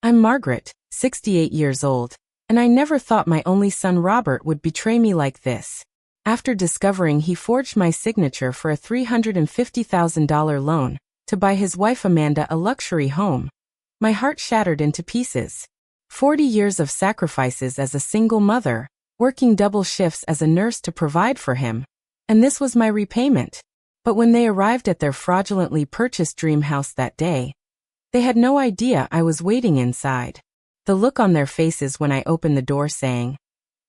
I'm Margaret, 68 years old, and I never thought my only son Robert would betray me like this. After discovering he forged my signature for a $350,000 loan to buy his wife Amanda a luxury home, my heart shattered into pieces. 40 years of sacrifices as a single mother, working double shifts as a nurse to provide for him, and this was my repayment. But when they arrived at their fraudulently purchased dream house that day, they had no idea I was waiting inside. The look on their faces when I opened the door saying,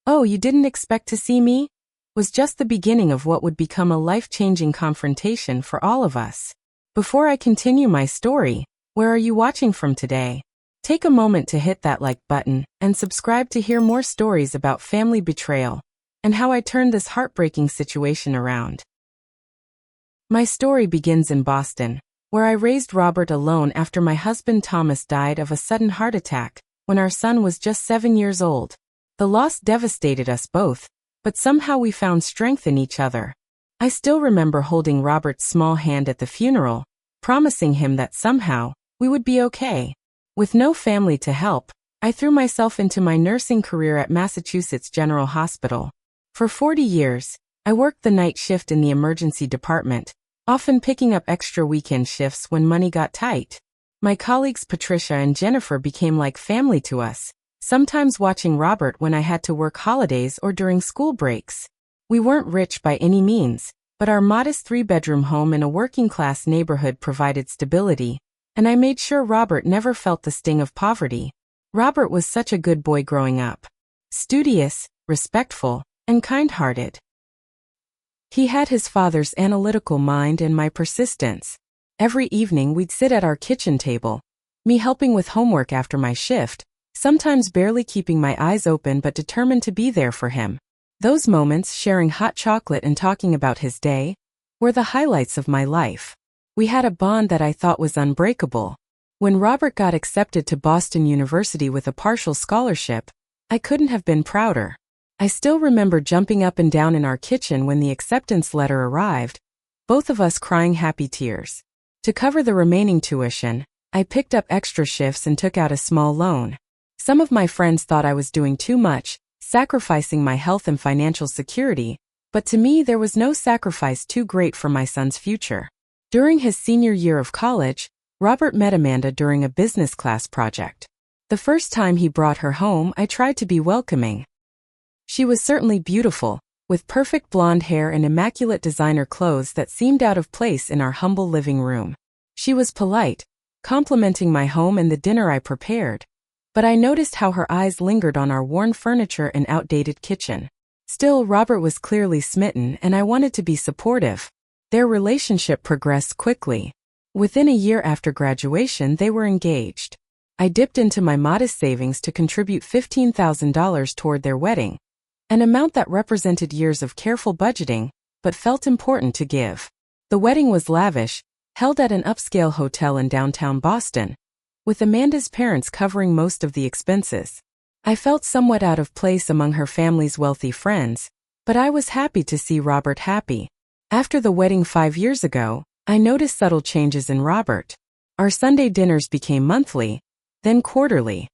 "Oh, you didn't expect to see me?" was just the beginning of what would become a life-changing confrontation for all of us. Before I continue my story, where are you watching from today? Take a moment to hit that like button and subscribe to hear more stories about family betrayal and how I turned this heartbreaking situation around. My story begins in Boston, where I raised Robert alone after my husband Thomas died of a sudden heart attack when our son was just 7 years old. The loss devastated us both, but somehow we found strength in each other. I still remember holding Robert's small hand at the funeral, promising him that somehow we would be okay. With no family to help, I threw myself into my nursing career at Massachusetts General Hospital. For 40 years, I worked the night shift in the emergency department, often picking up extra weekend shifts when money got tight. My colleagues Patricia and Jennifer became like family to us, sometimes watching Robert when I had to work holidays or during school breaks. We weren't rich by any means, but our modest 3-bedroom home in a working-class neighborhood provided stability, and I made sure Robert never felt the sting of poverty. Robert was such a good boy growing up. Studious, respectful, and kind-hearted. He had his father's analytical mind and my persistence. Every evening we'd sit at our kitchen table, me helping with homework after my shift, sometimes barely keeping my eyes open but determined to be there for him. Those moments, sharing hot chocolate and talking about his day, were the highlights of my life. We had a bond that I thought was unbreakable. When Robert got accepted to Boston University with a partial scholarship, I couldn't have been prouder. I still remember jumping up and down in our kitchen when the acceptance letter arrived, both of us crying happy tears. To cover the remaining tuition, I picked up extra shifts and took out a small loan. Some of my friends thought I was doing too much, sacrificing my health and financial security, but to me there was no sacrifice too great for my son's future. During his senior year of college, Robert met Amanda during a business class project. The first time he brought her home, I tried to be welcoming. She was certainly beautiful, with perfect blonde hair and immaculate designer clothes that seemed out of place in our humble living room. She was polite, complimenting my home and the dinner I prepared, but I noticed how her eyes lingered on our worn furniture and outdated kitchen. Still, Robert was clearly smitten and I wanted to be supportive. Their relationship progressed quickly. Within a year after graduation, they were engaged. I dipped into my modest savings to contribute $15,000 toward their wedding, an amount that represented years of careful budgeting, but felt important to give. The wedding was lavish, held at an upscale hotel in downtown Boston, with Amanda's parents covering most of the expenses. I felt somewhat out of place among her family's wealthy friends, but I was happy to see Robert happy. After the wedding 5 years ago, I noticed subtle changes in Robert. Our Sunday dinners became monthly, then quarterly.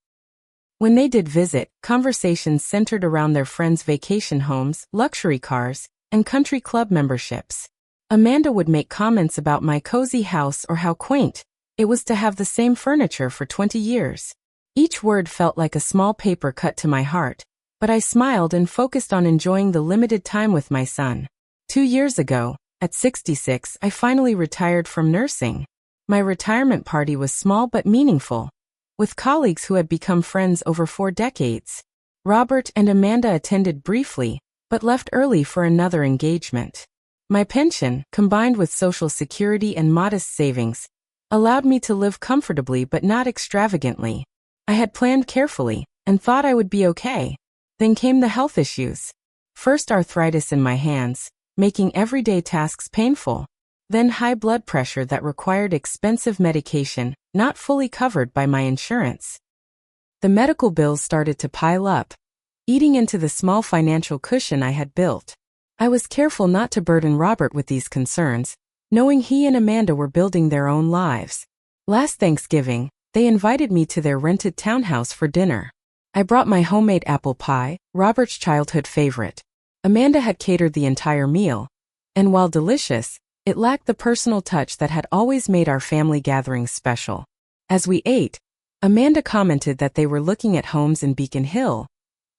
When they did visit, conversations centered around their friends' vacation homes, luxury cars, and country club memberships. Amanda would make comments about my cozy house or how quaint it was to have the same furniture for 20 years. Each word felt like a small paper cut to my heart, but I smiled and focused on enjoying the limited time with my son. 2 years ago, at 66, I finally retired from nursing. My retirement party was small but meaningful, with colleagues who had become friends over 4 decades. Robert and Amanda attended briefly, but left early for another engagement. My pension, combined with Social Security and modest savings, allowed me to live comfortably but not extravagantly. I had planned carefully, and thought I would be okay. Then came the health issues. First arthritis in my hands, making everyday tasks painful. Then high blood pressure that required expensive medication, not fully covered by my insurance. The medical bills started to pile up, eating into the small financial cushion I had built. I was careful not to burden Robert with these concerns, knowing he and Amanda were building their own lives. Last Thanksgiving, They invited me to their rented townhouse for dinner. I brought my homemade apple pie, Robert's childhood favorite. Amanda had catered the entire meal, and while delicious, it lacked the personal touch that had always made our family gatherings special. As we ate, Amanda commented that they were looking at homes in Beacon Hill,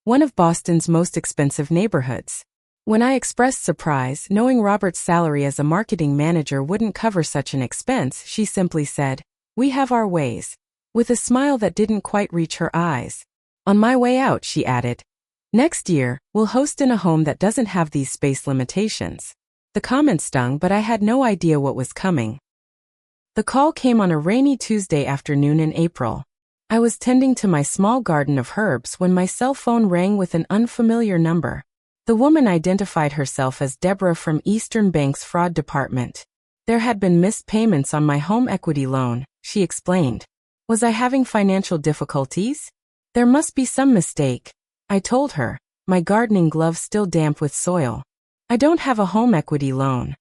one of Boston's most expensive neighborhoods. When I expressed surprise, knowing Robert's salary as a marketing manager wouldn't cover such an expense, she simply said, "We have our ways," with a smile that didn't quite reach her eyes. On my way out, she added, "Next year, we'll host in a home that doesn't have these space limitations." The comment stung, but I had no idea what was coming. The call came on a rainy Tuesday afternoon in April. I was tending to my small garden of herbs when my cell phone rang with an unfamiliar number. The woman identified herself as Deborah from Eastern Bank's fraud department. There had been missed payments on my home equity loan, she explained. Was I having financial difficulties? There must be some mistake, I told her, my gardening gloves still damp with soil. I don't have a home equity loan.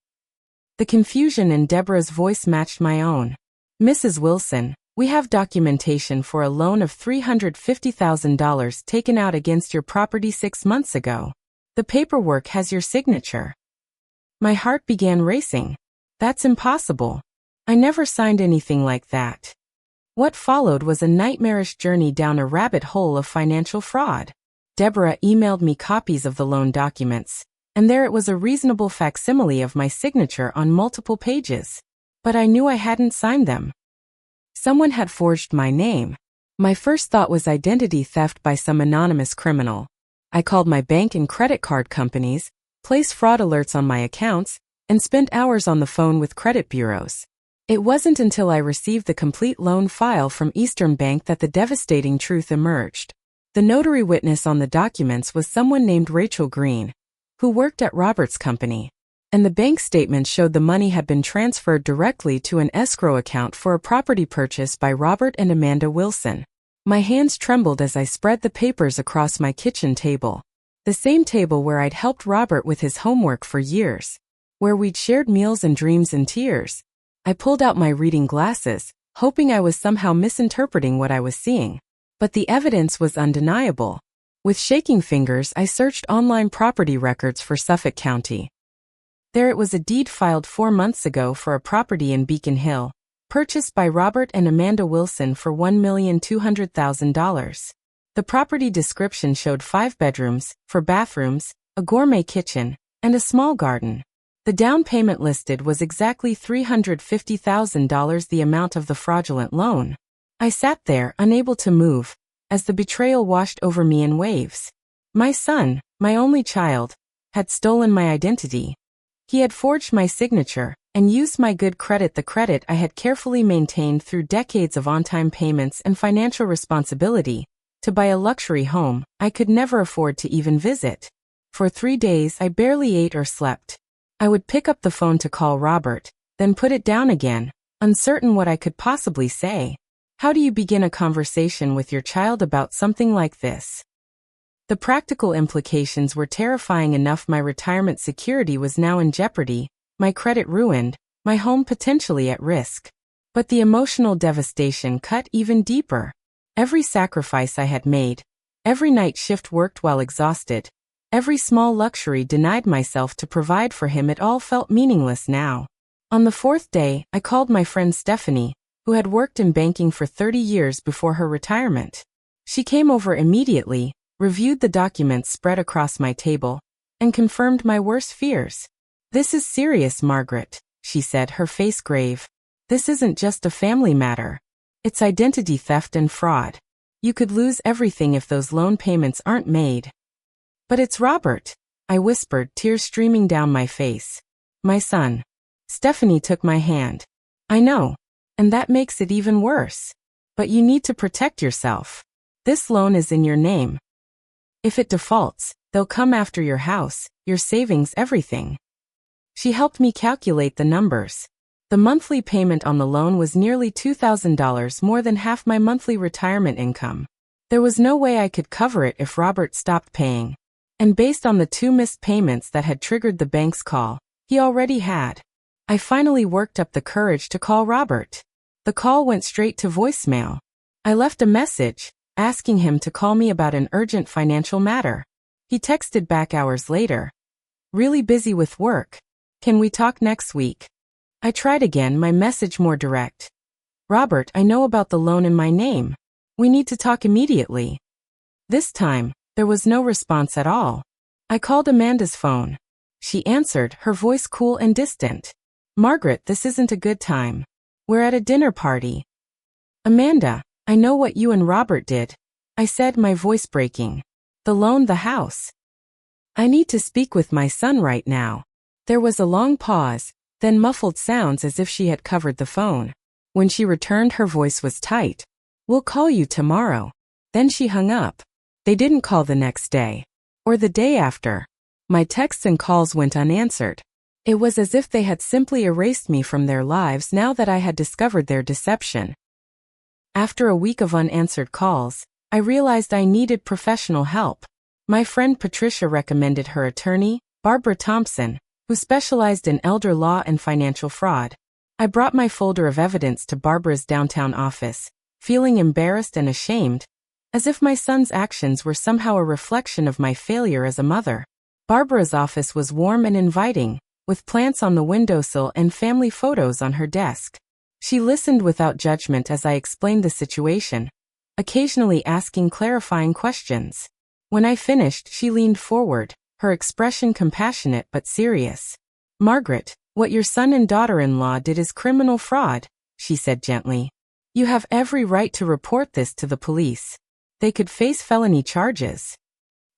The confusion in Deborah's voice matched my own. Mrs. Wilson, we have documentation for a loan of $350,000 taken out against your property 6 months ago. The paperwork has your signature. My heart began racing. That's impossible. I never signed anything like that. What followed was a nightmarish journey down a rabbit hole of financial fraud. Deborah emailed me copies of the loan documents, and there it was, a reasonable facsimile of my signature on multiple pages. But I knew I hadn't signed them. Someone had forged my name. My first thought was identity theft by some anonymous criminal. I called my bank and credit card companies, placed fraud alerts on my accounts, and spent hours on the phone with credit bureaus. It wasn't until I received the complete loan file from Eastern Bank that the devastating truth emerged. The notary witness on the documents was someone named Rachel Green, who worked at Robert's company, and the bank statement showed the money had been transferred directly to an escrow account for a property purchase by Robert and Amanda Wilson. My hands trembled as I spread the papers across my kitchen table, the same table where I'd helped Robert with his homework for years, where we'd shared meals and dreams and tears. I pulled out my reading glasses, hoping I was somehow misinterpreting what I was seeing. But the evidence was undeniable. With shaking fingers, I searched online property records for Suffolk County. There it was, a deed filed 4 months ago for a property in Beacon Hill, purchased by Robert and Amanda Wilson for $1,200,000. The property description showed 5 bedrooms, 4 bathrooms, a gourmet kitchen, and a small garden. The down payment listed was exactly $350,000, the amount of the fraudulent loan. I sat there, unable to move, as the betrayal washed over me in waves. My son, my only child, had stolen my identity. He had forged my signature and used my good credit, the credit I had carefully maintained through decades of on-time payments and financial responsibility, to buy a luxury home I could never afford to even visit. For 3 days I barely ate or slept. I would pick up the phone to call Robert, then put it down again, uncertain what I could possibly say. How do you begin a conversation with your child about something like this? The practical implications were terrifying enough. My retirement security was now in jeopardy, my credit ruined, my home potentially at risk. But the emotional devastation cut even deeper. Every sacrifice I had made, every night shift worked while exhausted, every small luxury denied myself to provide for him, it all felt meaningless now. On the 4th day, I called my friend Stephanie, who had worked in banking for 30 years before her retirement. She came over immediately, reviewed the documents spread across my table, and confirmed my worst fears. "This is serious, Margaret," she said, her face grave. "This isn't just a family matter. It's identity theft and fraud. You could lose everything if those loan payments aren't made." "But it's Robert," I whispered, tears streaming down my face. "My son." Stephanie took my hand. "I know. And that makes it even worse. But you need to protect yourself. This loan is in your name. If it defaults, they'll come after your house, your savings, everything." She helped me calculate the numbers. The monthly payment on the loan was nearly $2,000, more than half my monthly retirement income. There was no way I could cover it if Robert stopped paying. And based on the 2 missed payments that had triggered the bank's call, he already had. I finally worked up the courage to call Robert. The call went straight to voicemail. I left a message, asking him to call me about an urgent financial matter. He texted back hours later. Really busy with work. Can we talk next week? I tried again, my message more direct. Robert, I know about the loan in my name. We need to talk immediately. This time, there was no response at all. I called Amanda's phone. She answered, her voice cool and distant. Margaret, this isn't a good time. We're at a dinner party. Amanda, I know what you and Robert did. I said, my voice breaking. The loan, the house. I need to speak with my son right now. There was a long pause, then muffled sounds as if she had covered the phone. When she returned, her voice was tight. We'll call you tomorrow. Then she hung up. They didn't call the next day. Or the day after. My texts and calls went unanswered. It was as if they had simply erased me from their lives now that I had discovered their deception. After a week of unanswered calls, I realized I needed professional help. My friend Patricia recommended her attorney, Barbara Thompson, who specialized in elder law and financial fraud. I brought my folder of evidence to Barbara's downtown office, feeling embarrassed and ashamed, as if my son's actions were somehow a reflection of my failure as a mother. Barbara's office was warm and inviting, with plants on the windowsill and family photos on her desk. She listened without judgment as I explained the situation, occasionally asking clarifying questions. When I finished, she leaned forward, her expression compassionate but serious. Margaret, what your son and daughter-in-law did is criminal fraud, she said gently. You have every right to report this to the police. They could face felony charges.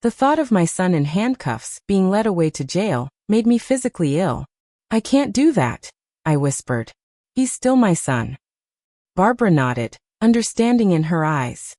The thought of my son in handcuffs, being led away to jail, made me physically ill. I can't do that, I whispered. He's still my son. Barbara nodded, understanding in her eyes.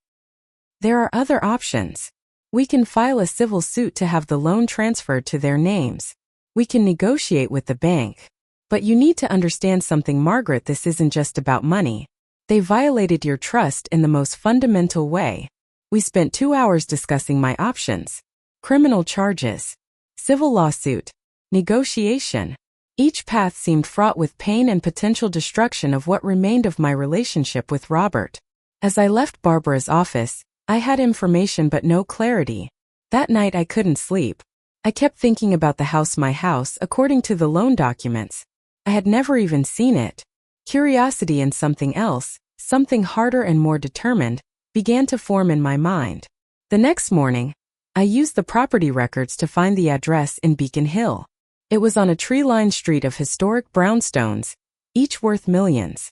There are other options. We can file a civil suit to have the loan transferred to their names. We can negotiate with the bank. But you need to understand something, Margaret, this isn't just about money. They violated your trust in the most fundamental way. We spent 2 hours discussing my options. Criminal charges. Civil lawsuit. Negotiation. Each path seemed fraught with pain and potential destruction of what remained of my relationship with Robert. As I left Barbara's office, I had information but no clarity. That night I couldn't sleep. I kept thinking about the house, my house, according to the loan documents. I had never even seen it. Curiosity and something else, something harder and more determined, began to form in my mind. The next morning, I used the property records to find the address in Beacon Hill. It was on a tree-lined street of historic brownstones, each worth millions.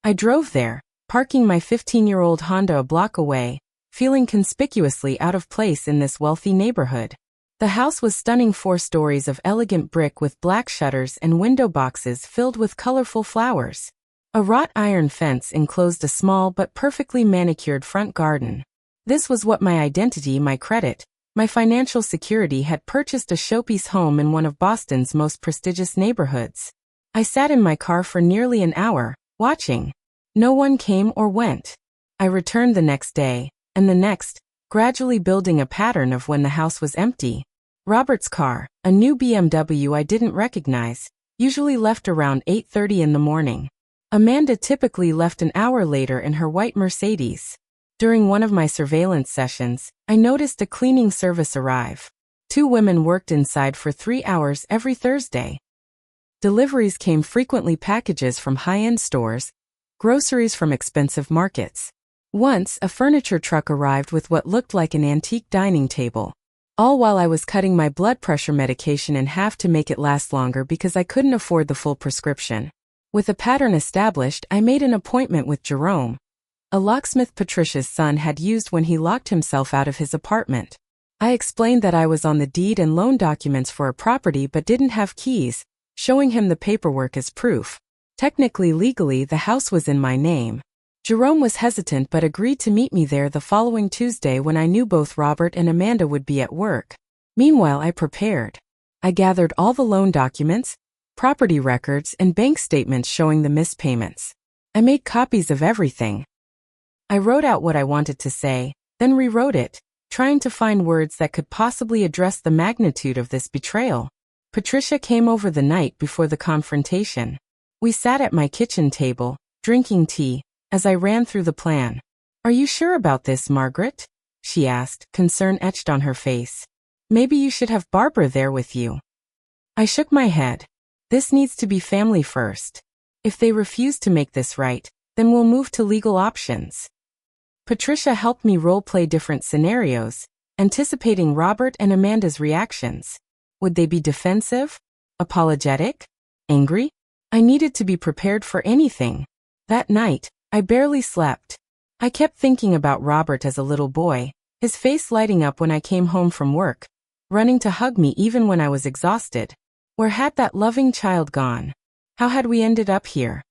I drove there, parking my 15-year-old Honda a block away, feeling conspicuously out of place in this wealthy neighborhood. The house was stunning, 4 stories of elegant brick with black shutters and window boxes filled with colorful flowers. A wrought iron fence enclosed a small but perfectly manicured front garden. This was what my identity, my credit, my financial security had purchased a showpiece home in one of Boston's most prestigious neighborhoods. I sat in my car for nearly an hour, watching. No one came or went. I returned the next day, and the next, gradually building a pattern of when the house was empty. Robert's car, a new BMW I didn't recognize, usually left around 8:30 in the morning. Amanda typically left an hour later in her white Mercedes. During one of my surveillance sessions, I noticed a cleaning service arrive. 2 women worked inside for 3 hours every Thursday. Deliveries came frequently, packages from high-end stores, groceries from expensive markets. Once, a furniture truck arrived with what looked like an antique dining table. All while I was cutting my blood pressure medication in half to make it last longer because I couldn't afford the full prescription. With a pattern established, I made an appointment with Jerome, a locksmith Patricia's son had used when he locked himself out of his apartment. I explained that I was on the deed and loan documents for a property but didn't have keys, showing him the paperwork as proof. Technically, legally, the house was in my name. Jerome was hesitant but agreed to meet me there the following Tuesday when I knew both Robert and Amanda would be at work. Meanwhile, I prepared. I gathered all the loan documents, property records, and bank statements showing the missed payments. I made copies of everything. I wrote out what I wanted to say, then rewrote it, trying to find words that could possibly address the magnitude of this betrayal. Patricia came over the night before the confrontation. We sat at my kitchen table, drinking tea, as I ran through the plan. Are you sure about this, Margaret? She asked, concern etched on her face. Maybe you should have Barbara there with you. I shook my head. This needs to be family first. If they refuse to make this right, then we'll move to legal options. Patricia helped me role-play different scenarios, anticipating Robert and Amanda's reactions. Would they be defensive? Apologetic? Angry? I needed to be prepared for anything. That night, I barely slept. I kept thinking about Robert as a little boy, his face lighting up when I came home from work, running to hug me even when I was exhausted. Where had that loving child gone? How had we ended up here?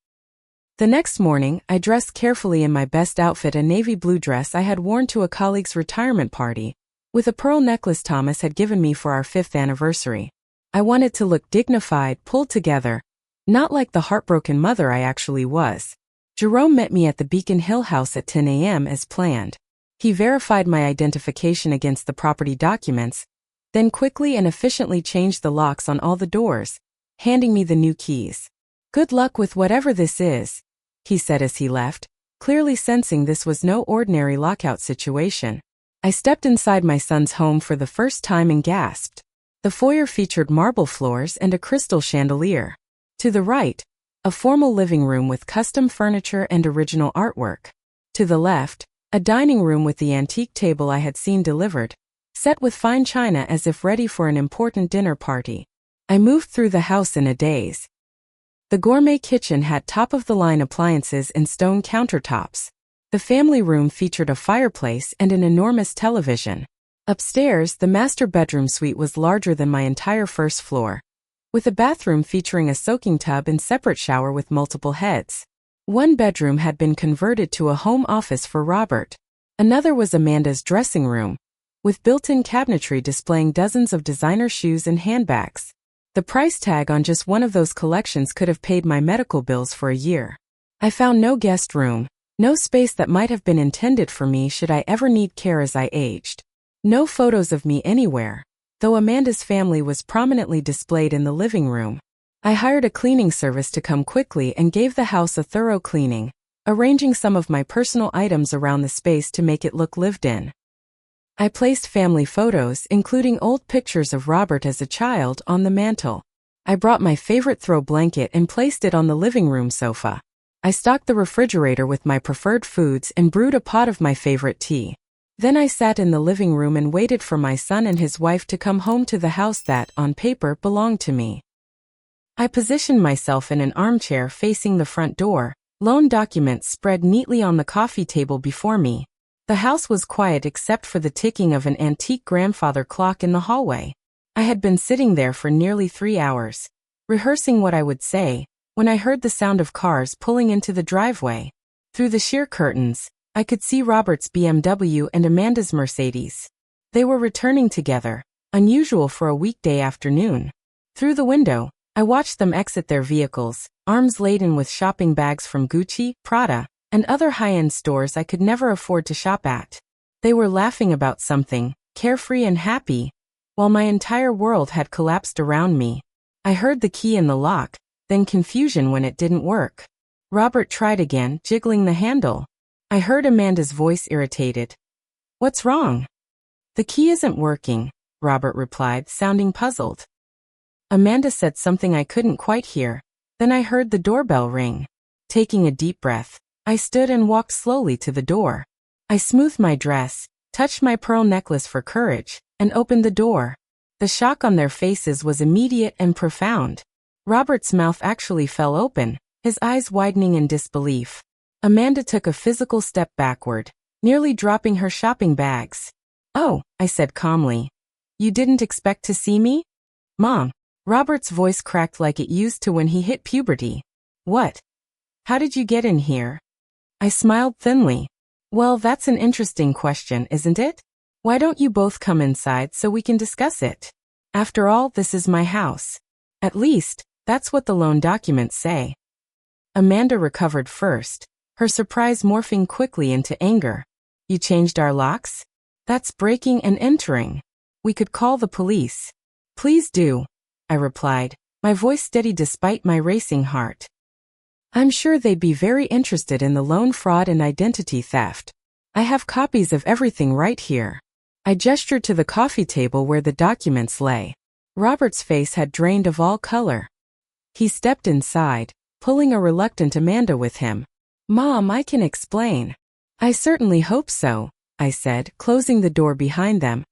The next morning, I dressed carefully in my best outfit, a navy blue dress I had worn to a colleague's retirement party, with a pearl necklace Thomas had given me for our 5th anniversary. I wanted to look dignified, pulled together, not like the heartbroken mother I actually was. Jerome met me at the Beacon Hill house at 10 a.m. as planned. He verified my identification against the property documents, then quickly and efficiently changed the locks on all the doors, handing me the new keys. Good luck with whatever this is, he said as he left, clearly sensing this was no ordinary lockout situation. I stepped inside my son's home for the first time and gasped. The foyer featured marble floors and a crystal chandelier. To the right, a formal living room with custom furniture and original artwork. To the left, a dining room with the antique table I had seen delivered, set with fine china as if ready for an important dinner party. I moved through the house in a daze. The gourmet kitchen had top-of-the-line appliances and stone countertops. The family room featured a fireplace and an enormous television. Upstairs, the master bedroom suite was larger than my entire first floor, with a bathroom featuring a soaking tub and separate shower with multiple heads. One bedroom had been converted to a home office for Robert. Another was Amanda's dressing room, with built-in cabinetry displaying dozens of designer shoes and handbags. The price tag on just one of those collections could have paid my medical bills for a year. I found no guest room, no space that might have been intended for me should I ever need care as I aged. No photos of me anywhere, though Amanda's family was prominently displayed in the living room. I hired a cleaning service to come quickly and gave the house a thorough cleaning, arranging some of my personal items around the space to make it look lived in. I placed family photos, including old pictures of Robert as a child, on the mantel. I brought my favorite throw blanket and placed it on the living room sofa. I stocked the refrigerator with my preferred foods and brewed a pot of my favorite tea. Then I sat in the living room and waited for my son and his wife to come home to the house that, on paper, belonged to me. I positioned myself in an armchair facing the front door, loan documents spread neatly on the coffee table before me. The house was quiet except for the ticking of an antique grandfather clock in the hallway. I had been sitting there for nearly 3 hours, rehearsing what I would say, when I heard the sound of cars pulling into the driveway. Through the sheer curtains, I could see Robert's BMW and Amanda's Mercedes. They were returning together, unusual for a weekday afternoon. Through the window, I watched them exit their vehicles, arms laden with shopping bags from Gucci, Prada, and other high-end stores I could never afford to shop at. They were laughing about something, carefree and happy, while my entire world had collapsed around me. I heard the key in the lock, then confusion when it didn't work. Robert tried again, jiggling the handle. I heard Amanda's voice, irritated. "What's wrong?" "The key isn't working," Robert replied, sounding puzzled. Amanda said something I couldn't quite hear. Then I heard the doorbell ring. Taking a deep breath, I stood and walked slowly to the door. I smoothed my dress, touched my pearl necklace for courage, and opened the door. The shock on their faces was immediate and profound. Robert's mouth actually fell open, his eyes widening in disbelief. Amanda took a physical step backward, nearly dropping her shopping bags. "Oh," I said calmly. "You didn't expect to see me?" "Mom." Robert's voice cracked like it used to when he hit puberty. "What? How did you get in here?" I smiled thinly. "Well, that's an interesting question, isn't it? Why don't you both come inside so we can discuss it? After all, this is my house. At least, that's what the loan documents say." Amanda recovered first, her surprise morphing quickly into anger. "You changed our locks? That's breaking and entering. We could call the police." "Please do," I replied, my voice steady despite my racing heart. "I'm sure they'd be very interested in the loan fraud and identity theft. I have copies of everything right here. I gestured to the coffee table where the documents lay. Robert's face had drained of all color. He stepped inside, pulling a reluctant Amanda with him. Mom, I can explain. I certainly hope so, I said, closing the door behind them.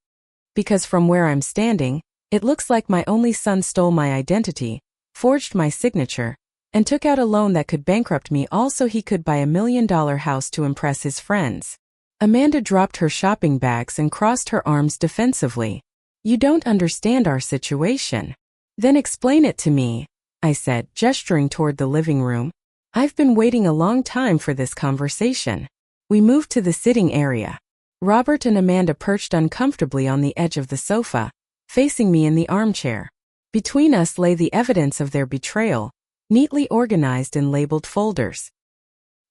Because from where I'm standing, it looks like my only son stole my identity, forged my signature, and took out a loan that could bankrupt me all so he could buy $1 million house to impress his friends. Amanda dropped her shopping bags and crossed her arms defensively. You don't understand our situation. Then explain it to me, I said, gesturing toward the living room. I've been waiting a long time for this conversation. We moved to the sitting area. Robert and Amanda perched uncomfortably on the edge of the sofa, facing me in the armchair. Between us lay the evidence of their betrayal, neatly organized in labeled folders.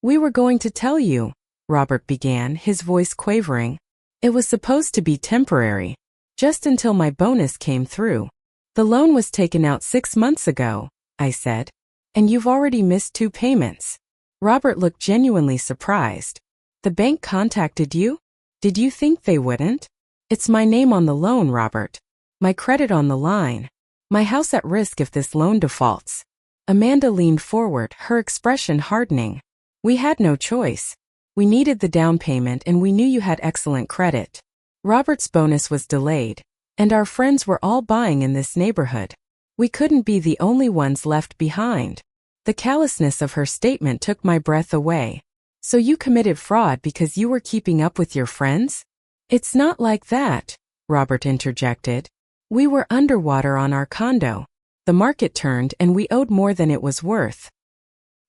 We were going to tell you, Robert began, his voice quavering. It was supposed to be temporary, just until my bonus came through. The loan was taken out 6 months ago, I said, and you've already missed 2 payments. Robert looked genuinely surprised. The bank contacted you? Did you think they wouldn't? It's my name on the loan, Robert. My credit on the line. My house at risk if this loan defaults. Amanda leaned forward, her expression hardening. We had no choice. We needed the down payment and we knew you had excellent credit. Robert's bonus was delayed, and our friends were all buying in this neighborhood. We couldn't be the only ones left behind. The callousness of her statement took my breath away. So you committed fraud because you were keeping up with your friends? It's not like that, Robert interjected. We were underwater on our condo. The market turned and we owed more than it was worth.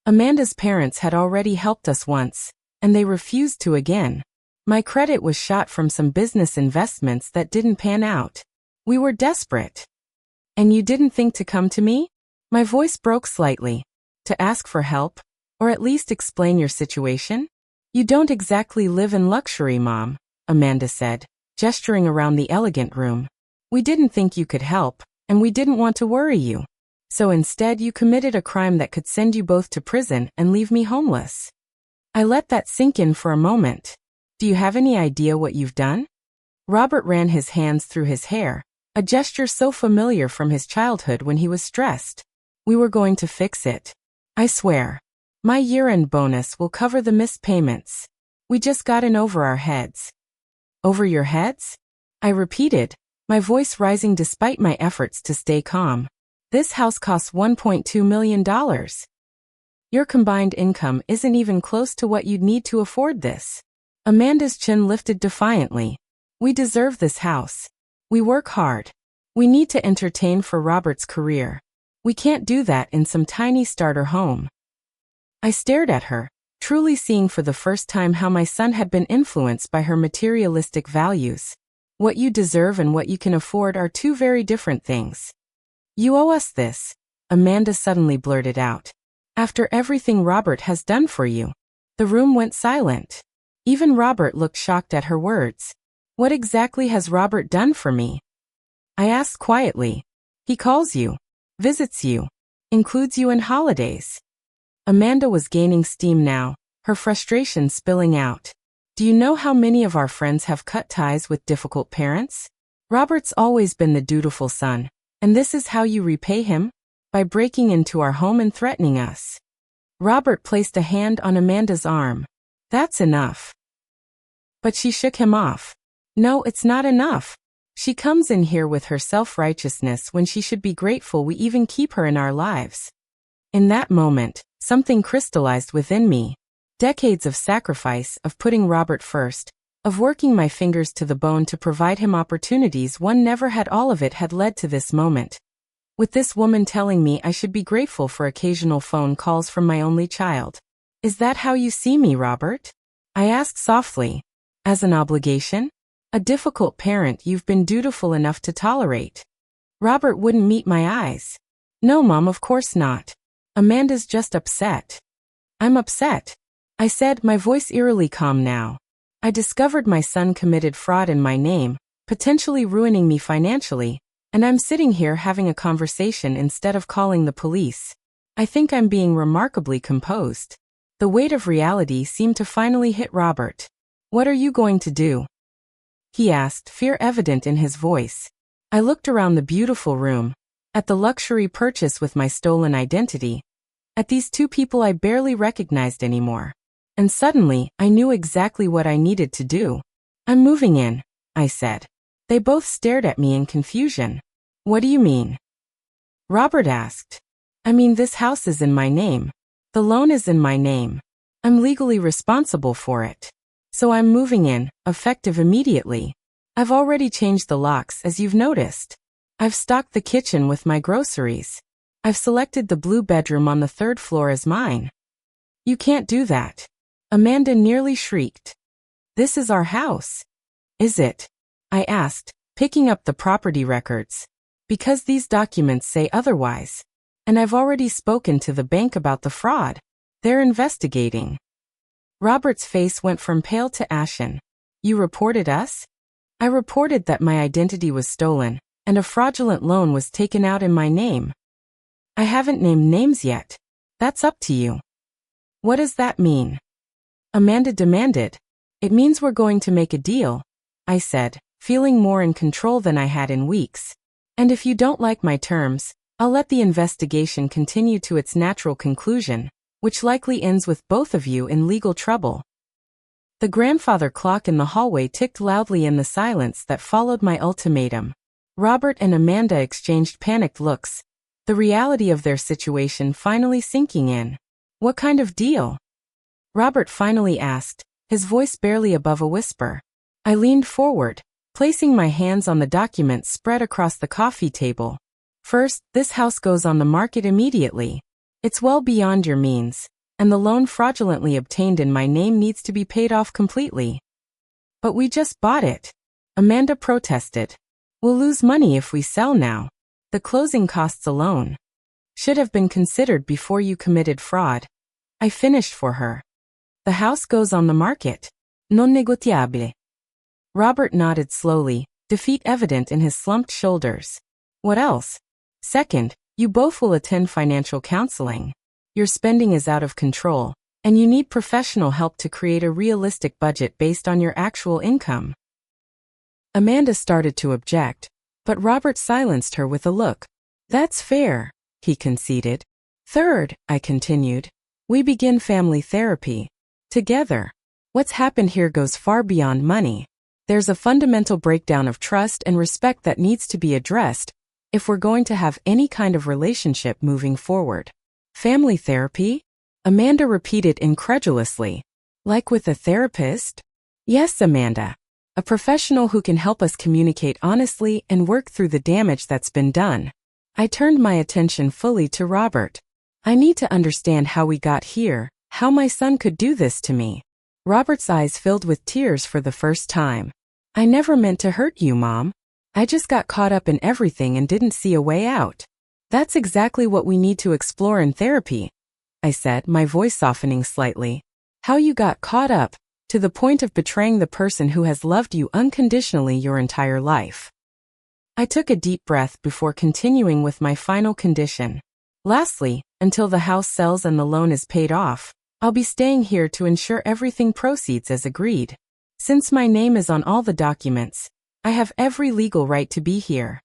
Amanda's parents had already helped us once, and they refused to again. My credit was shot from some business investments that didn't pan out. We were desperate. And you didn't think to come to me? My voice broke slightly. To ask for help? Or at least explain your situation? You don't exactly live in luxury, Mom, Amanda said, gesturing around the elegant room. We didn't think you could help, and we didn't want to worry you. So instead you committed a crime that could send you both to prison and leave me homeless. I let that sink in for a moment. Do you have any idea what you've done? Robert ran his hands through his hair, a gesture so familiar from his childhood when he was stressed. We were going to fix it. I swear. My year-end bonus will cover the missed payments. We just got in over our heads. Over your heads? I repeated, my voice rising despite my efforts to stay calm. This house costs $1.2 million. Your combined income isn't even close to what you'd need to afford this. Amanda's chin lifted defiantly. We deserve this house. We work hard. We need to entertain for Robert's career. We can't do that in some tiny starter home. I stared at her, truly seeing for the first time how my son had been influenced by her materialistic values. What you deserve and what you can afford are 2 very different things. You owe us this, Amanda suddenly blurted out. After everything Robert has done for you. The room went silent. Even Robert looked shocked at her words. What exactly has Robert done for me? I asked quietly. He calls you, visits you, includes you in holidays. Amanda was gaining steam now, her frustration spilling out. Do you know how many of our friends have cut ties with difficult parents? Robert's always been the dutiful son, and this is how you repay him? By breaking into our home and threatening us. Robert placed a hand on Amanda's arm. That's enough. But she shook him off. No, it's not enough. She comes in here with her self-righteousness when she should be grateful we even keep her in our lives. In that moment, something crystallized within me. Decades of sacrifice, of putting Robert first, of working my fingers to the bone to provide him opportunities one never had, all of it had led to this moment. With this woman telling me I should be grateful for occasional phone calls from my only child. Is that how you see me, Robert? I asked softly. As an obligation? A difficult parent you've been dutiful enough to tolerate. Robert wouldn't meet my eyes. No, Mom, of course not. Amanda's just upset. I'm upset, I said, my voice eerily calm now. I discovered my son committed fraud in my name, potentially ruining me financially, and I'm sitting here having a conversation instead of calling the police. I think I'm being remarkably composed. The weight of reality seemed to finally hit Robert. What are you going to do? He asked, fear evident in his voice. I looked around the beautiful room, at the luxury purchase with my stolen identity, at these two people I barely recognized anymore. And suddenly, I knew exactly what I needed to do. I'm moving in, I said. They both stared at me in confusion. What do you mean? Robert asked. I mean, this house is in my name. The loan is in my name. I'm legally responsible for it. So I'm moving in, effective immediately. I've already changed the locks, as you've noticed. I've stocked the kitchen with my groceries. I've selected the blue bedroom on the 3rd floor as mine. You can't do that. Amanda nearly shrieked. This is our house. Is it? I asked, picking up the property records. Because these documents say otherwise. And I've already spoken to the bank about the fraud. They're investigating. Robert's face went from pale to ashen. You reported us? I reported that my identity was stolen, and a fraudulent loan was taken out in my name. I haven't named names yet. That's up to you. What does that mean? Amanda demanded. It means we're going to make a deal, I said, feeling more in control than I had in weeks. And if you don't like my terms, I'll let the investigation continue to its natural conclusion, which likely ends with both of you in legal trouble. The grandfather clock in the hallway ticked loudly in the silence that followed my ultimatum. Robert and Amanda exchanged panicked looks, the reality of their situation finally sinking in. What kind of deal? Robert finally asked, his voice barely above a whisper. I leaned forward, placing my hands on the documents spread across the coffee table. First, this house goes on the market immediately. It's well beyond your means, and the loan fraudulently obtained in my name needs to be paid off completely. But we just bought it. Amanda protested. We'll lose money if we sell now. The closing costs alone should have been considered before you committed fraud. I finished for her. The house goes on the market. Non negotiable. Robert nodded slowly, defeat evident in his slumped shoulders. What else? Second, you both will attend financial counseling. Your spending is out of control, and you need professional help to create a realistic budget based on your actual income. Amanda started to object, but Robert silenced her with a look. That's fair, he conceded. Third, I continued, we begin family therapy. Together. What's happened here goes far beyond money. There's a fundamental breakdown of trust and respect that needs to be addressed if we're going to have any kind of relationship moving forward. Family therapy? Amanda repeated incredulously. Like with a therapist? Yes, Amanda. A professional who can help us communicate honestly and work through the damage that's been done. I turned my attention fully to Robert. I need to understand how we got here, how my son could do this to me. Robert's eyes filled with tears for the first time. I never meant to hurt you, Mom. I just got caught up in everything and didn't see a way out. That's exactly what we need to explore in therapy, I said, my voice softening slightly. How you got caught up, to the point of betraying the person who has loved you unconditionally your entire life. I took a deep breath before continuing with my final condition. Lastly, until the house sells and the loan is paid off, I'll be staying here to ensure everything proceeds as agreed. Since my name is on all the documents, I have every legal right to be here.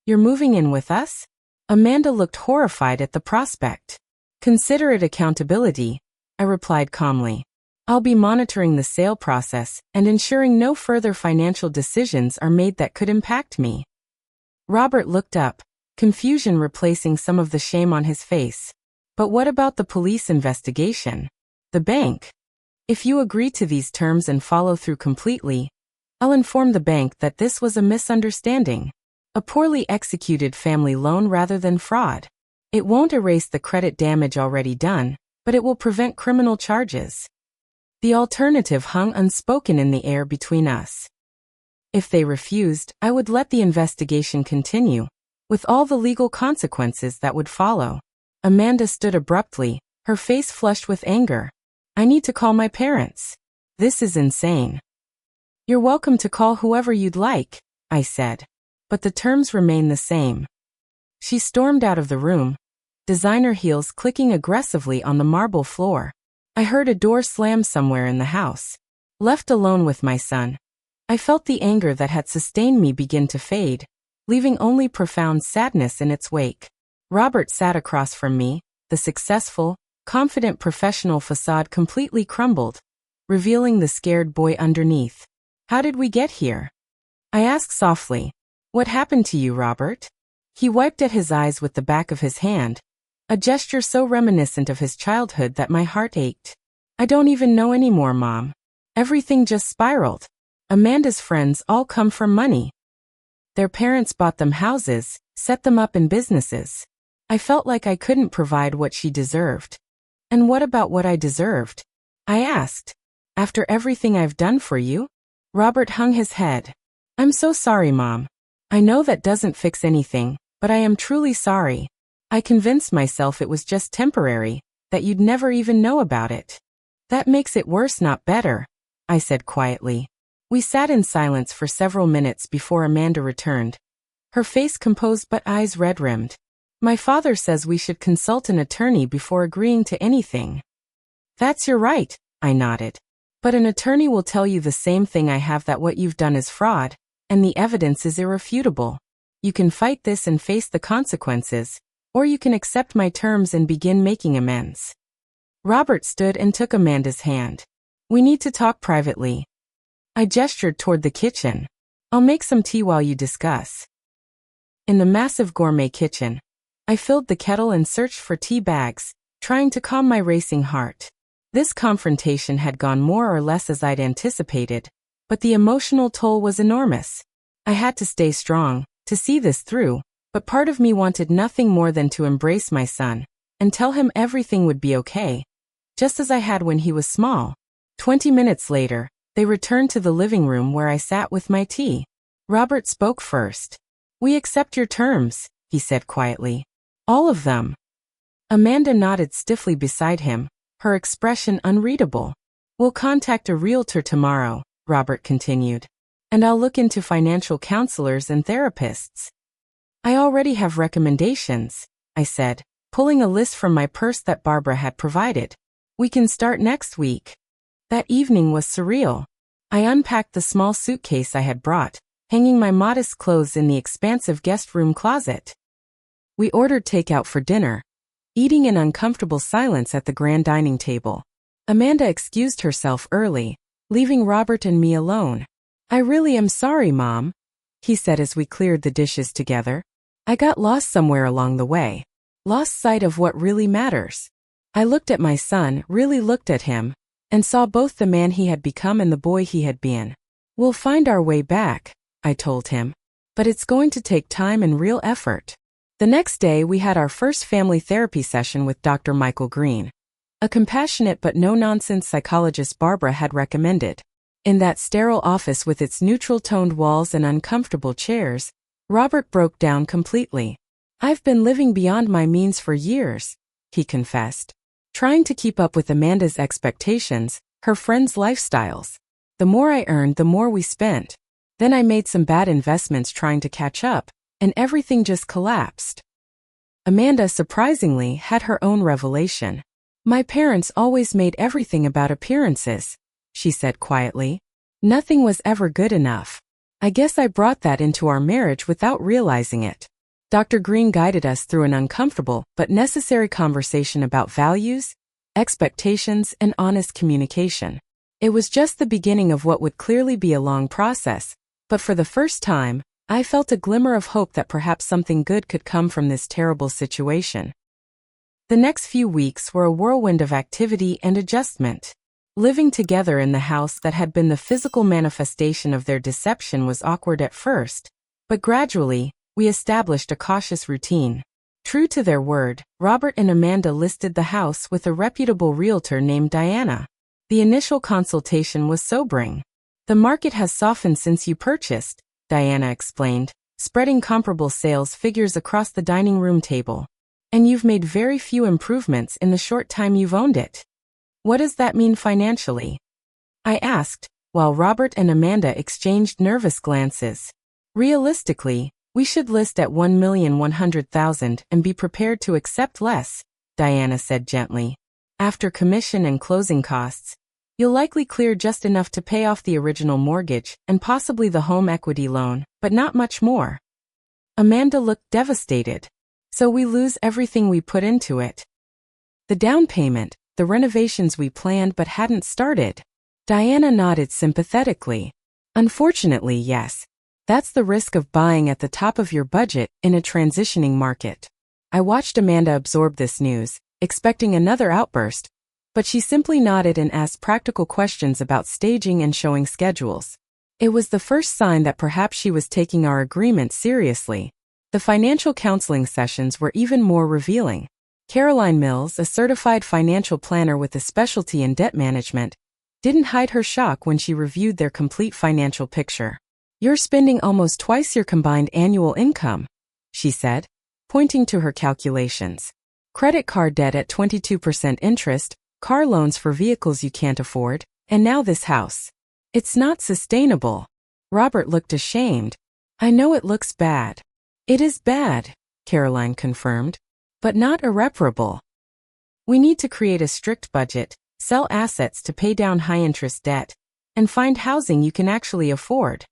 You're moving in with us? Amanda looked horrified at the prospect. Consider it accountability, I replied calmly. I'll be monitoring the sale process and ensuring no further financial decisions are made that could impact me. Robert looked up, confusion replacing some of the shame on his face. But what about the police investigation? The bank? If you agree to these terms and follow through completely, I'll inform the bank that this was a misunderstanding. A poorly executed family loan rather than fraud. It won't erase the credit damage already done, but it will prevent criminal charges. The alternative hung unspoken in the air between us. If they refused, I would let the investigation continue, with all the legal consequences that would follow. Amanda stood abruptly, her face flushed with anger. I need to call my parents. This is insane. You're welcome to call whoever you'd like, I said. But the terms remain the same. She stormed out of the room, designer heels clicking aggressively on the marble floor. I heard a door slam somewhere in the house. Left alone with my son, I felt the anger that had sustained me begin to fade, leaving only profound sadness in its wake. Robert sat across from me, the successful, confident professional facade completely crumbled, revealing the scared boy underneath. "How did we get here?" I asked softly. "What happened to you, Robert?" He wiped at his eyes with the back of his hand, a gesture so reminiscent of his childhood that my heart ached. "I don't even know anymore, Mom. Everything just spiraled. Amanda's friends all come from money. Their parents bought them houses, set them up in businesses. I felt like I couldn't provide what she deserved." "And what about what I deserved?" I asked. "After everything I've done for you?" Robert hung his head. "I'm so sorry, Mom. I know that doesn't fix anything, but I am truly sorry. I convinced myself it was just temporary, that you'd never even know about it." "That makes it worse, not better," I said quietly. We sat in silence for several minutes before Amanda returned, her face composed but eyes red-rimmed. "My father says we should consult an attorney before agreeing to anything." "That's your right," I nodded. "But an attorney will tell you the same thing I have, that what you've done is fraud, and the evidence is irrefutable. You can fight this and face the consequences, or you can accept my terms and begin making amends." Robert stood and took Amanda's hand. "We need to talk privately." I gestured toward the kitchen. "I'll make some tea while you discuss." In the massive gourmet kitchen, I filled the kettle and searched for tea bags, trying to calm my racing heart. This confrontation had gone more or less as I'd anticipated, but the emotional toll was enormous. I had to stay strong, to see this through, but part of me wanted nothing more than to embrace my son, and tell him everything would be okay, just as I had when he was small. 20 minutes later, they returned to the living room where I sat with my tea. Robert spoke first. "We accept your terms," he said quietly. "All of them." Amanda nodded stiffly beside him, her expression unreadable. "We'll contact a realtor tomorrow," Robert continued. "And I'll look into financial counselors and therapists." "I already have recommendations," I said, pulling a list from my purse that Barbara had provided. "We can start next week." That evening was surreal. I unpacked the small suitcase I had brought, hanging my modest clothes in the expansive guest room closet. We ordered takeout for dinner, eating in uncomfortable silence at the grand dining table. Amanda excused herself early, leaving Robert and me alone. "I really am sorry, Mom," he said as we cleared the dishes together. "I got lost somewhere along the way. Lost sight of what really matters." I looked at my son, really looked at him, and saw both the man he had become and the boy he had been. "We'll find our way back," I told him. "But it's going to take time and real effort." The next day we had our first family therapy session with Dr. Michael Green, a compassionate but no-nonsense psychologist Barbara had recommended. In that sterile office with its neutral-toned walls and uncomfortable chairs, Robert broke down completely. "I've been living beyond my means for years," he confessed, trying to keep up with Amanda's expectations, her friends' lifestyles. "The more I earned, the more we spent. Then I made some bad investments trying to catch up, and everything just collapsed." Amanda surprisingly had her own revelation. "My parents always made everything about appearances," she said quietly. "Nothing was ever good enough. I guess I brought that into our marriage without realizing it." Dr. Green guided us through an uncomfortable but necessary conversation about values, expectations, and honest communication. It was just the beginning of what would clearly be a long process, but for the first time, I felt a glimmer of hope that perhaps something good could come from this terrible situation. The next few weeks were a whirlwind of activity and adjustment. Living together in the house that had been the physical manifestation of their deception was awkward at first, but gradually, we established a cautious routine. True to their word, Robert and Amanda listed the house with a reputable realtor named Diana. The initial consultation was sobering. "The market has softened since you purchased," Diana explained, spreading comparable sales figures across the dining room table. "And you've made very few improvements in the short time you've owned it. What does that mean financially?" I asked, while Robert and Amanda exchanged nervous glances. "Realistically, we should list at $1,100,000 and be prepared to accept less," Diana said gently. "After commission and closing costs, You'll likely clear just enough to pay off the original mortgage and possibly the home equity loan, but not much more. Amanda looked devastated. So we lose everything we put into it. The down payment, the renovations we planned but hadn't started. Diana nodded sympathetically. Unfortunately, yes. That's the risk of buying at the top of your budget in a transitioning market. I watched Amanda absorb this news, expecting another outburst, but she simply nodded and asked practical questions about staging and showing schedules. It was the first sign that perhaps she was taking our agreement seriously. The financial counseling sessions were even more revealing. Caroline Mills, a certified financial planner with a specialty in debt management, didn't hide her shock when she reviewed their complete financial picture. "You're spending almost twice your combined annual income," she said, pointing to her calculations. "Credit card debt at 22% interest, car loans for vehicles you can't afford, and now this house. It's not sustainable." Robert looked ashamed. "I know it looks bad." "It is bad," Caroline confirmed, "but not irreparable. We need to create a strict budget, sell assets to pay down high-interest debt, and find housing you can actually afford."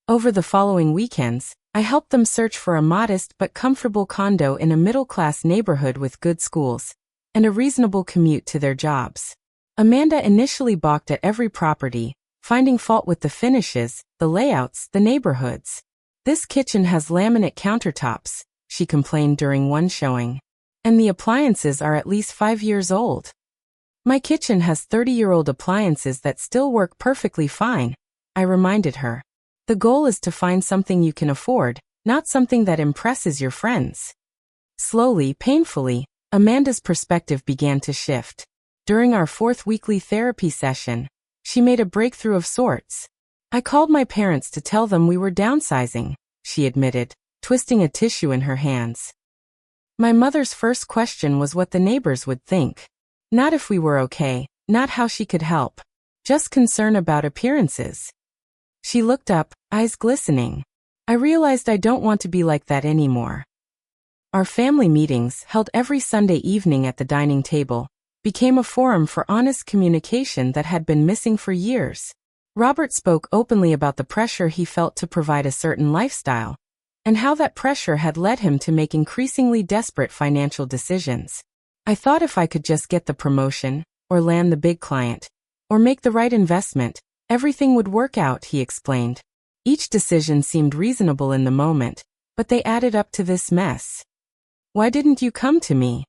Over the following weekends, I helped them search for a modest but comfortable condo in a middle-class neighborhood with good schools and a reasonable commute to their jobs. Amanda initially balked at every property, finding fault with the finishes, the layouts, the neighborhoods. "This kitchen has laminate countertops," she complained during one showing, "and the appliances are at least 5 years old." "My kitchen has 30-year-old appliances that still work perfectly fine," I reminded her. "The goal is to find something you can afford, not something that impresses your friends." Slowly, painfully, Amanda's perspective began to shift. During our 4th weekly therapy session, she made a breakthrough of sorts. "I called my parents to tell them we were downsizing," she admitted, twisting a tissue in her hands. "My mother's first question was what the neighbors would think. Not if we were okay, not how she could help. Just concern about appearances." She looked up, eyes glistening. "I realized I don't want to be like that anymore." Our family meetings, held every Sunday evening at the dining table, became a forum for honest communication that had been missing for years. Robert spoke openly about the pressure he felt to provide a certain lifestyle, and how that pressure had led him to make increasingly desperate financial decisions. "I thought if I could just get the promotion, or land the big client, or make the right investment, everything would work out," he explained. Each decision seemed reasonable in the moment, but they added up to this mess. "Why didn't you come to me?"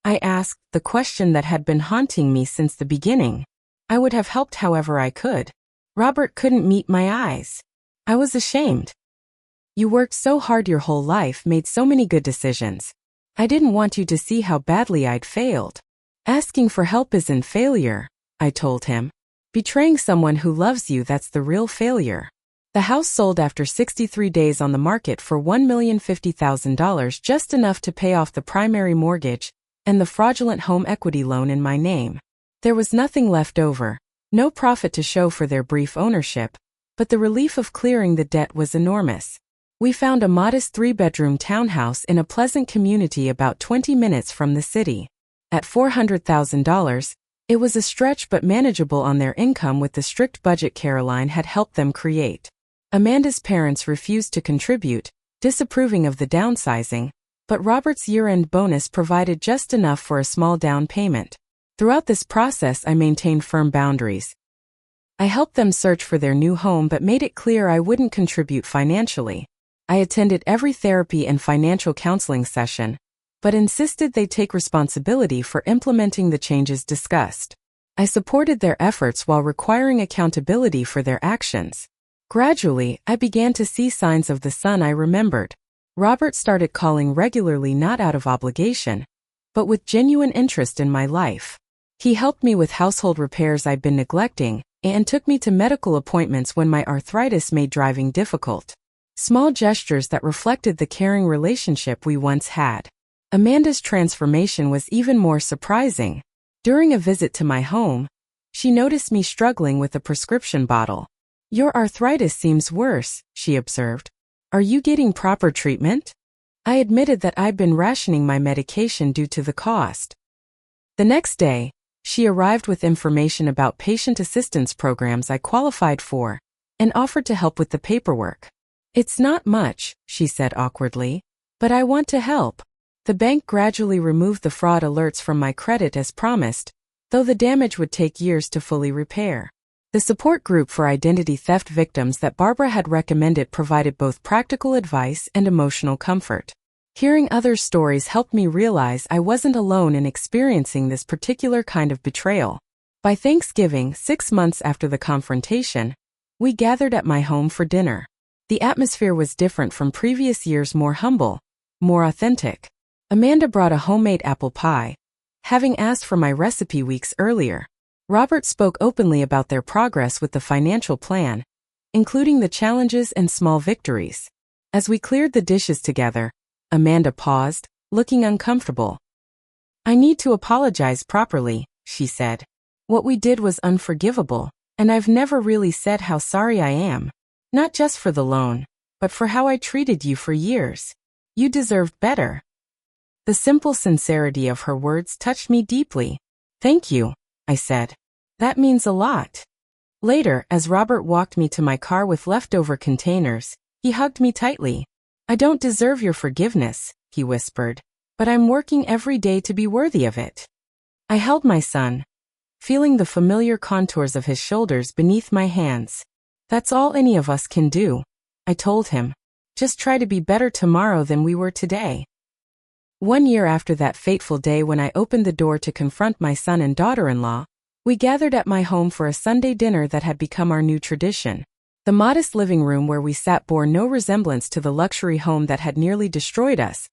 I asked, the question that had been haunting me since the beginning. I would have helped however I could. Robert couldn't meet my eyes. I was ashamed. "You worked so hard your whole life, made so many good decisions. I didn't want you to see how badly I'd failed." "Asking for help isn't failure," I told him. "Betraying someone who loves you, that's the real failure." The house sold after 63 days on the market for $1,050,000, just enough to pay off the primary mortgage and the fraudulent home equity loan in my name. There was nothing left over, no profit to show for their brief ownership, but the relief of clearing the debt was enormous. We found a modest 3-bedroom townhouse in a pleasant community about 20 minutes from the city. At $400,000, it was a stretch but manageable on their income with the strict budget Caroline had helped them create. Amanda's parents refused to contribute, disapproving of the downsizing, but Robert's year-end bonus provided just enough for a small down payment. Throughout this process, I maintained firm boundaries. I helped them search for their new home but made it clear I wouldn't contribute financially. I attended every therapy and financial counseling session, but insisted they take responsibility for implementing the changes discussed. I supported their efforts while requiring accountability for their actions. Gradually, I began to see signs of the son I remembered. Robert started calling regularly, not out of obligation, but with genuine interest in my life. He helped me with household repairs I'd been neglecting, and took me to medical appointments when my arthritis made driving difficult. Small gestures that reflected the caring relationship we once had. Amanda's transformation was even more surprising. During a visit to my home, she noticed me struggling with a prescription bottle. "Your arthritis seems worse," she observed. "Are you getting proper treatment?" I admitted that I'd been rationing my medication due to the cost. The next day, She arrived with information about patient assistance programs I qualified for and offered to help with the paperwork. "It's not much," she said awkwardly, "but I want to help." The bank gradually removed the fraud alerts from my credit as promised, though the damage would take years to fully repair. The support group for identity theft victims that Barbara had recommended provided both practical advice and emotional comfort. Hearing others' stories helped me realize I wasn't alone in experiencing this particular kind of betrayal. By Thanksgiving, 6 months after the confrontation, we gathered at my home for dinner. The atmosphere was different from previous years, more humble, more authentic. Amanda brought a homemade apple pie, having asked for my recipe weeks earlier. Robert spoke openly about their progress with the financial plan, including the challenges and small victories. As we cleared the dishes together, Amanda paused, looking uncomfortable. "I need to apologize properly," she said. "What we did was unforgivable, and I've never really said how sorry I am. Not just for the loan, but for how I treated you for years. You deserved better." The simple sincerity of her words touched me deeply. "Thank you," I said. "That means a lot." Later, as Robert walked me to my car with leftover containers, he hugged me tightly. "I don't deserve your forgiveness," he whispered, "but I'm working every day to be worthy of it." I held my son, feeling the familiar contours of his shoulders beneath my hands. "That's all any of us can do," I told him. "Just try to be better tomorrow than we were today." 1 year after that fateful day when I opened the door to confront my son and daughter-in-law, we gathered at my home for a Sunday dinner that had become our new tradition. The modest living room where we sat bore no resemblance to the luxury home that had nearly destroyed us,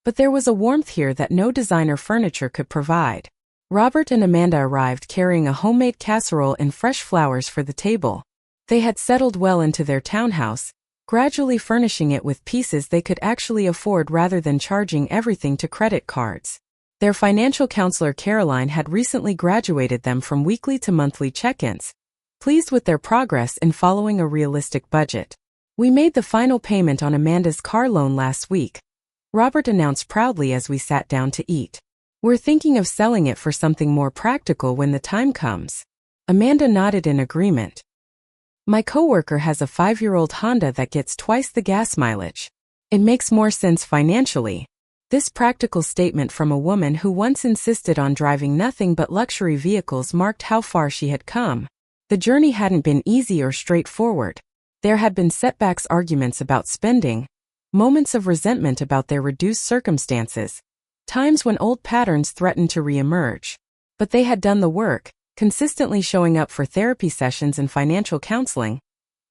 but there was a warmth here that no designer furniture could provide. Robert and Amanda arrived carrying a homemade casserole and fresh flowers for the table. They had settled well into their townhouse, gradually furnishing it with pieces they could actually afford rather than charging everything to credit cards. Their financial counselor Caroline had recently graduated them from weekly to monthly check-ins, pleased with their progress in following a realistic budget. "We made the final payment on Amanda's car loan last week," Robert announced proudly as we sat down to eat. "We're thinking of selling it for something more practical when the time comes." Amanda nodded in agreement. "My coworker has a 5-year-old Honda that gets twice the gas mileage. It makes more sense financially." This practical statement from a woman who once insisted on driving nothing but luxury vehicles marked how far she had come. The journey hadn't been easy or straightforward. There had been setbacks, arguments about spending, moments of resentment about their reduced circumstances, times when old patterns threatened to re-emerge. But they had done the work, consistently showing up for therapy sessions and financial counseling,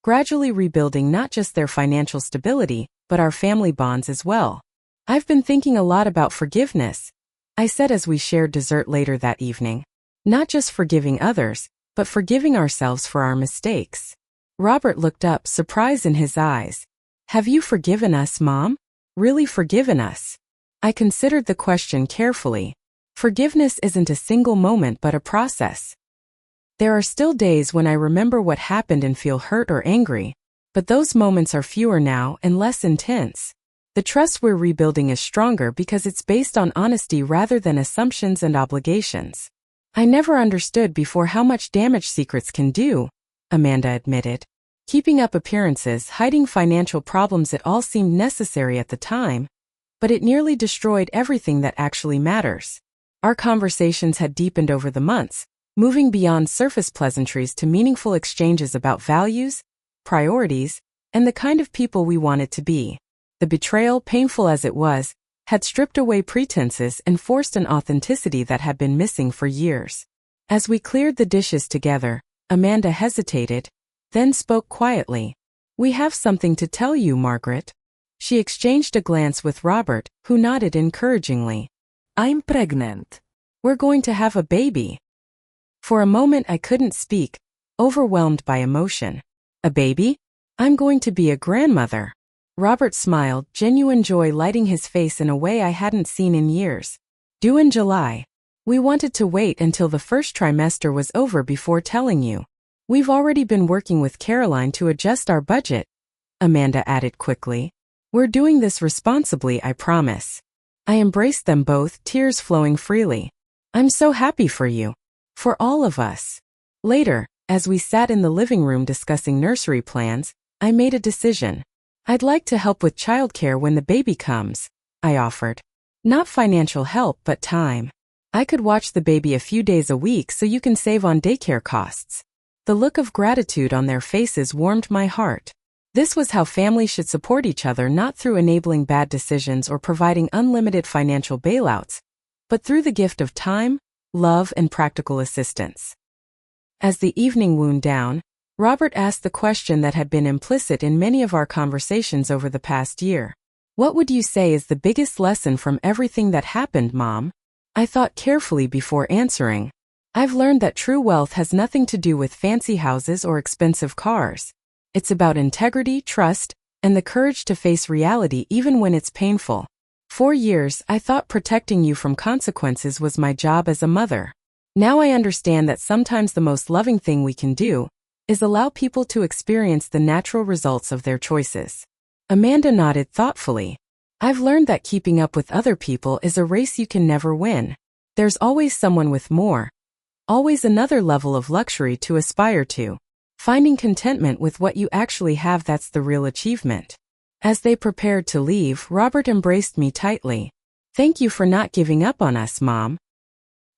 gradually rebuilding not just their financial stability, but our family bonds as well. "I've been thinking a lot about forgiveness," I said as we shared dessert later that evening. "Not just forgiving others, but forgiving ourselves for our mistakes." Robert looked up, surprise in his eyes. "Have you forgiven us, Mom? Really forgiven us?" I considered the question carefully. Forgiveness isn't a single moment but a process. There are still days when I remember what happened and feel hurt or angry, but those moments are fewer now and less intense. The trust we're rebuilding is stronger because it's based on honesty rather than assumptions and obligations. "I never understood before how much damage secrets can do," Amanda admitted. "Keeping up appearances, hiding financial problems, it all seemed necessary at the time, but it nearly destroyed everything that actually matters." Our conversations had deepened over the months, moving beyond surface pleasantries to meaningful exchanges about values, priorities, and the kind of people we wanted to be. The betrayal, painful as it was, had stripped away pretenses and forced an authenticity that had been missing for years. As we cleared the dishes together, Amanda hesitated, then spoke quietly. "We have something to tell you, Margaret." She exchanged a glance with Robert, who nodded encouragingly. "I'm pregnant. We're going to have a baby." For a moment I couldn't speak, overwhelmed by emotion. "A baby? I'm going to be a grandmother." Robert smiled, genuine joy lighting his face in a way I hadn't seen in years. "Due in July. We wanted to wait until the first trimester was over before telling you. We've already been working with Caroline to adjust our budget," Amanda added quickly. "We're doing this responsibly, I promise." I embraced them both, tears flowing freely. "I'm so happy for you. For all of us. Later, as we sat in the living room discussing nursery plans, I made a decision. I'd like to help with childcare when the baby comes, I offered. Not financial help, but time. I could watch the baby a few days a week so you can save on daycare costs. The look of gratitude on their faces warmed my heart. This was how families should support each other, not through enabling bad decisions or providing unlimited financial bailouts, but through the gift of time, love, and practical assistance. As the evening wound down, Robert asked the question that had been implicit in many of our conversations over the past year. What would you say is the biggest lesson from everything that happened, Mom? I thought carefully before answering. I've learned that true wealth has nothing to do with fancy houses or expensive cars. It's about integrity, trust, and the courage to face reality even when it's painful. For years, I thought protecting you from consequences was my job as a mother. Now I understand that sometimes the most loving thing we can do is allow people to experience the natural results of their choices. Amanda nodded thoughtfully. I've learned that keeping up with other people is a race you can never win. There's always someone with more. Always another level of luxury to aspire to. Finding contentment with what you actually have, that's the real achievement. As they prepared to leave, Robert embraced me tightly. Thank you for not giving up on us, Mom.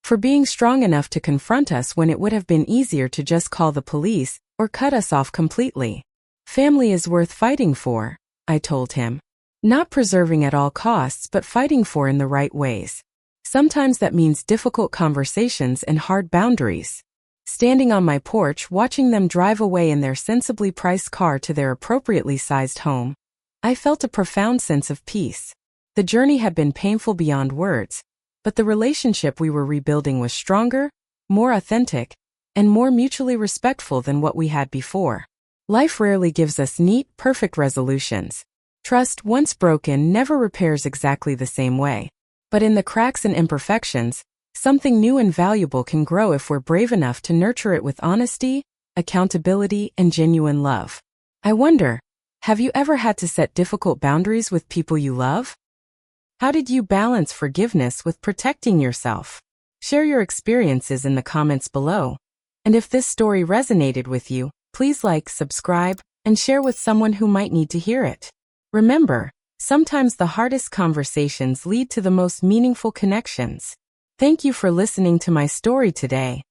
For being strong enough to confront us when it would have been easier to just call the police or cut us off completely. Family is worth fighting for, I told him. Not preserving at all costs, but fighting for in the right ways. Sometimes that means difficult conversations and hard boundaries. Standing on my porch, watching them drive away in their sensibly priced car to their appropriately sized home, I felt a profound sense of peace. The journey had been painful beyond words, but the relationship we were rebuilding was stronger, more authentic, and more mutually respectful than what we had before. Life rarely gives us neat, perfect resolutions. Trust, once broken, never repairs exactly the same way. But in the cracks and imperfections, something new and valuable can grow if we're brave enough to nurture it with honesty, accountability, and genuine love. I wonder, have you ever had to set difficult boundaries with people you love? How did you balance forgiveness with protecting yourself? Share your experiences in the comments below. And if this story resonated with you, please like, subscribe, and share with someone who might need to hear it. Remember, sometimes the hardest conversations lead to the most meaningful connections. Thank you for listening to my story today.